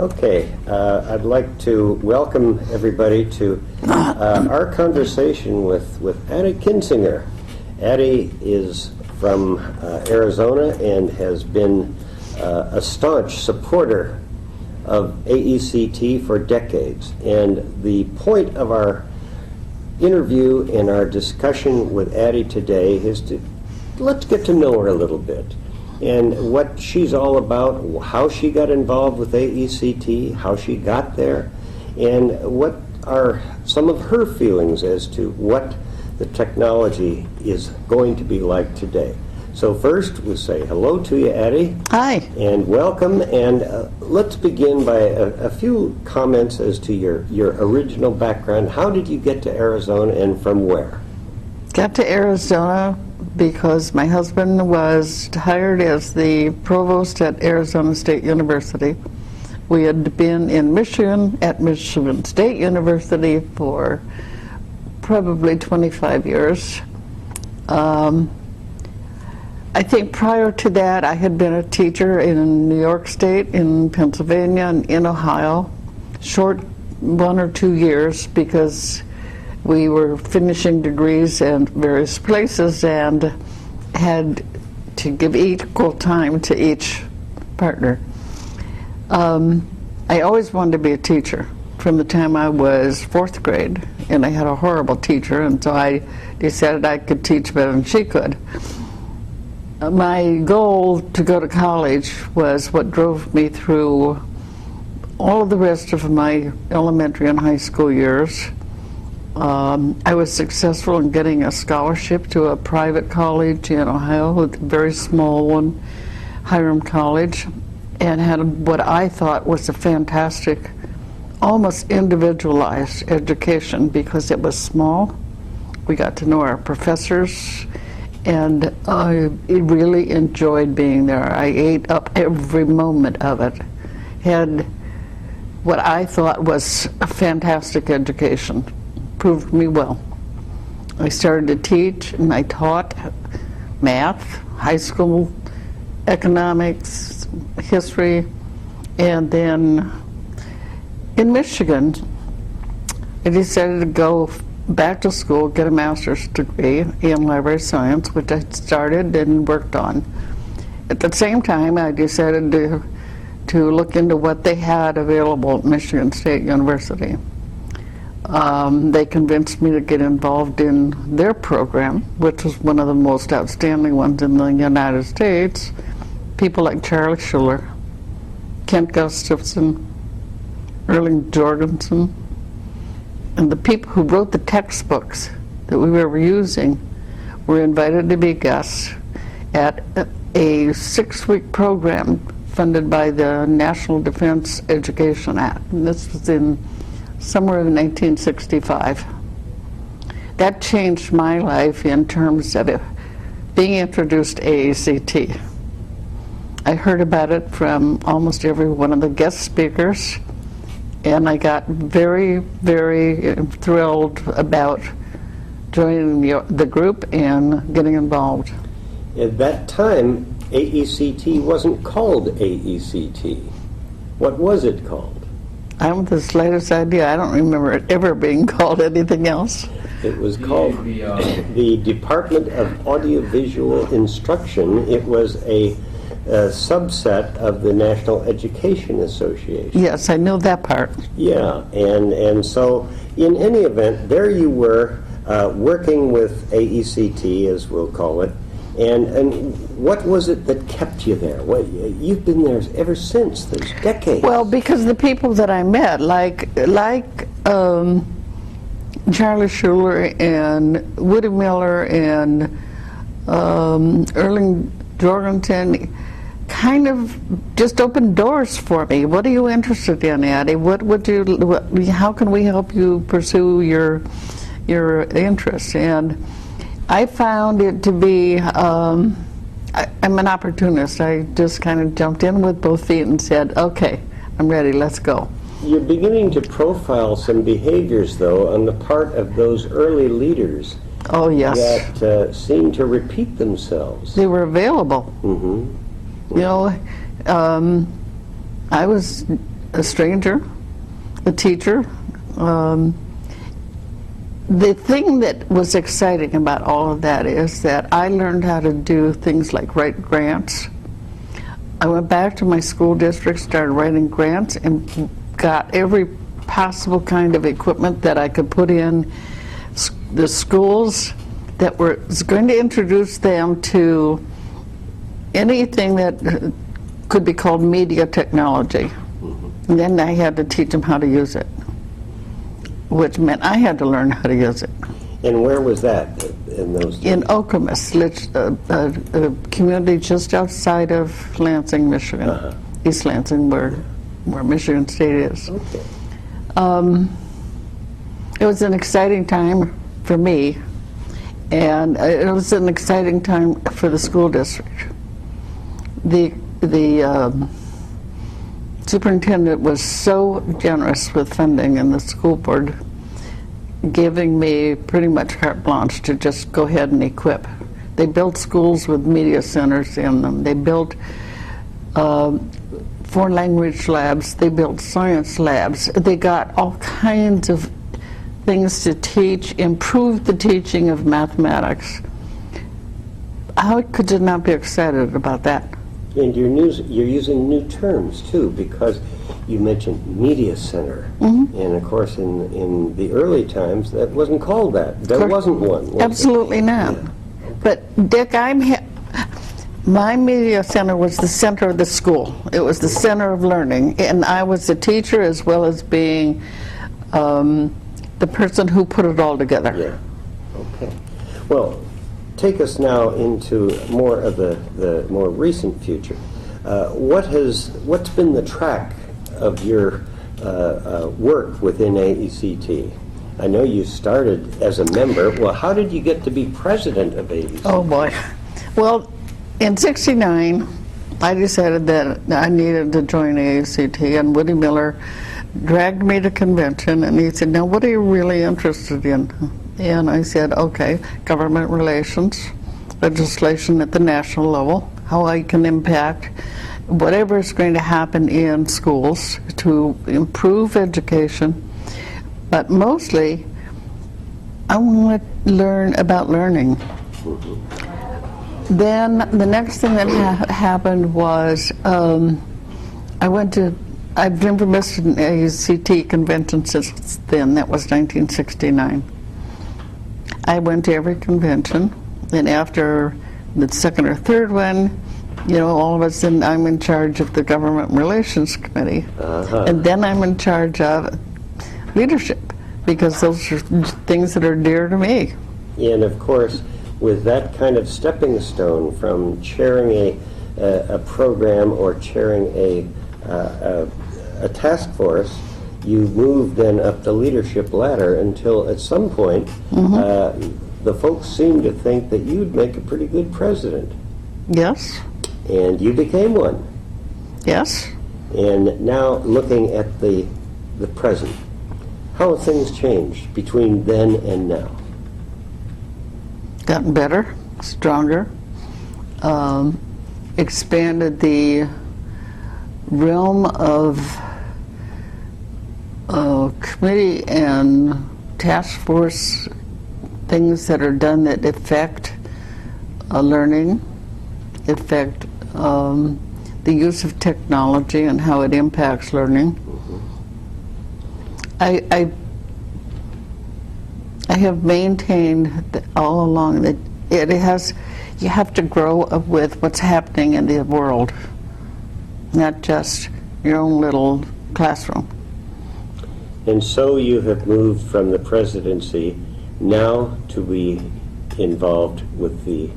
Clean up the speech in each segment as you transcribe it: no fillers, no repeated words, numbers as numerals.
Okay, I'd like to welcome everybody to our conversation with Addie Kinsinger. Addie is from Arizona and has been a staunch supporter of AECT for decades. And the point of our interview and our discussion with Addie today is to let's get to know her a little bit and what she's all about, how she got involved with AECT, how she got there, and what are some of her feelings as to what the technology is going to be like today. So first, we'll say hello to you, Addie. Hi. And welcome, and let's begin by a few comments as to your original background. How did you get to Arizona and from where? Got to Arizona because my husband was hired as the provost at Arizona State University. We had been in Michigan at Michigan State University for probably 25 years. I think prior to that I had been a teacher in New York State, in Pennsylvania, and in Ohio. Short 1 or 2 years because we were finishing degrees in various places and had to give equal time to each partner. I always wanted to be a teacher from the time I was 4th grade, and I had a horrible teacher, and so I decided I could teach better than she could. My goal to go to college was what drove me through all of the rest of my elementary and high school years. I was successful in getting a scholarship to a private college in Ohio, a very small one, Hiram College, and had what I thought was a fantastic, almost individualized education because it was small. We got to know our professors, and I really enjoyed being there. I ate up every moment of it. Had what I thought was a fantastic education. Proved me well. I started to teach and I taught math, high school economics, history, and then in Michigan I decided to go back to school, get a master's degree in library science, which I started and worked on. At the same time, I decided to look into what they had available at Michigan State University. They convinced me to get involved in their program, which was one of the most outstanding ones in the United States. People like Charlie Schuler, Kent Gustafson, Erling Jorgensen, and the people who wrote the textbooks that we were using were invited to be guests at a 6-week program funded by the National Defense Education Act. And this was in somewhere in 1965. That changed my life in terms of being introduced to AECT. I heard about it from almost every one of the guest speakers, and I got very, very thrilled about joining the group and getting involved. At that time, AECT wasn't called AECT. What was it called? I haven't the slightest idea. I don't remember it ever being called anything else. It was called the Department of Audiovisual Instruction. It was a subset of the National Education Association. Yes, I know that part. Yeah, and so in any event, there you were working with AECT, as we'll call it, and what was it that kept you there? You've been there ever since. There's decades. Well, because the people that I met, like Charlie Schuler and Woody Miller and Erling Jorgensen, kind of just opened doors for me. What are you interested in, Addie? How can we help you pursue your interests? And I found it to be, I'm an opportunist. I just kind of jumped in with both feet and said, okay, I'm ready, let's go. You're beginning to profile some behaviors, though, on the part of those early leaders. Oh, yes. That seem to repeat themselves. They were available. Mm-hmm. You know, I was a stranger, a teacher. The thing that was exciting about all of that is that I learned how to do things like write grants. I went back to my school district, started writing grants, and got every possible kind of equipment that I could put in the schools that was going to introduce them to anything that could be called media technology. And then I had to teach them how to use it, which meant I had to learn how to use it. And where was that in those days? In Okemos, a community just outside of Lansing, Michigan, East Lansing, where Michigan State is. Okay. It was an exciting time for me, and it was an exciting time for the school district. The superintendent was so generous with funding, and the school board giving me pretty much carte blanche to just go ahead and equip. They built schools with media centers in them. They built foreign language labs. They built science labs. They got all kinds of things to teach, improved the teaching of mathematics. How could you not be excited about that? And you're using new terms, too, because you mentioned media center. And, of course, in the early times, that wasn't called that. There wasn't one. Was Absolutely not. Yeah. But, Dick, my media center was the center of the school. It was the center of learning. And I was the teacher as well as being the person who put it all together. Yeah. Okay. Well, take us now into more of the more recent future. What's been the track of your work within AECT? I know you started as a member. Well, how did you get to be president of AECT? Oh boy. Well, in '69, I decided that I needed to join AECT, and Woody Miller dragged me to convention, and he said, "Now, what are you really interested in?" And I said, okay, government relations, legislation at the national level, how I can impact whatever is going to happen in schools to improve education. But mostly, I want to learn about learning. Then the next thing that happened was I've never missed an AECT convention since then. That was 1969. I went to every convention, and after the second or third one, all of a sudden I'm in charge of the Government Relations Committee. And then I'm in charge of leadership, because those are things that are dear to me. And of course, with that kind of stepping stone from chairing a program or chairing a task force, you moved then up the leadership ladder until at some point the folks seemed to think that you'd make a pretty good president. Yes. And you became one. Yes. And now looking at the present, how have things changed between then and now? Gotten better, stronger, expanded the realm of committee and task force things that are done that affect learning, affect the use of technology and how it impacts learning. I have maintained all along that you have to grow up with what's happening in the world, not just your own little classroom. And so you have moved from the presidency now to be involved with the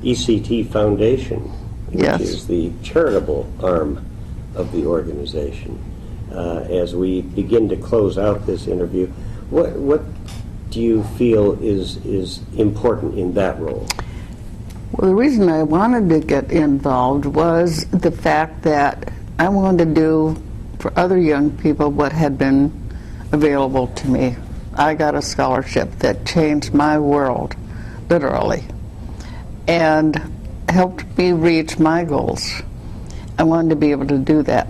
ECT Foundation, which Yes. is the charitable arm of the organization. As we begin to close out this interview, what do you feel is important in that role? Well, the reason I wanted to get involved was the fact that I wanted to do for other young people what had been available to me. I got a scholarship that changed my world, literally, and helped me reach my goals. I wanted to be able to do that.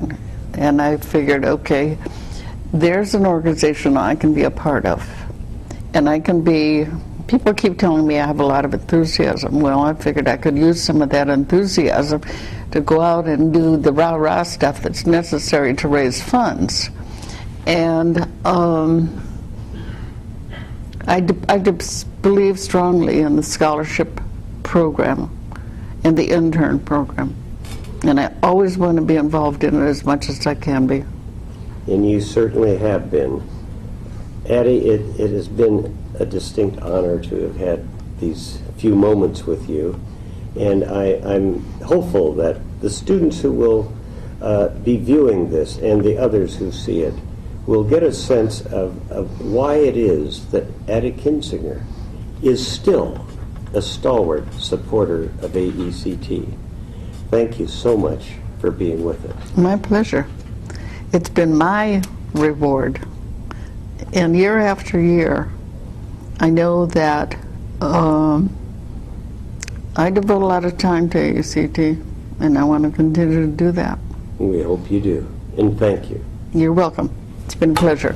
and I figured, okay, there's an organization I can be a part of, and I can be, people keep telling me I have a lot of enthusiasm. Well, I figured I could use some of that enthusiasm to go out and do the rah-rah stuff that's necessary to raise funds. And I believe strongly in the scholarship program and the intern program. And I always want to be involved in it as much as I can be. And you certainly have been. Addie, it has been a distinct honor to have had these few moments with you. And I'm hopeful that the students who will be viewing this and the others who see it will get a sense of why it is that Addie Kinsinger is still a stalwart supporter of AECT. Thank you so much for being with us. My pleasure. It's been my reward. And year after year, I know that I devote a lot of time to AECT, and I want to continue to do that. We hope you do, and thank you. You're welcome. It's been a pleasure.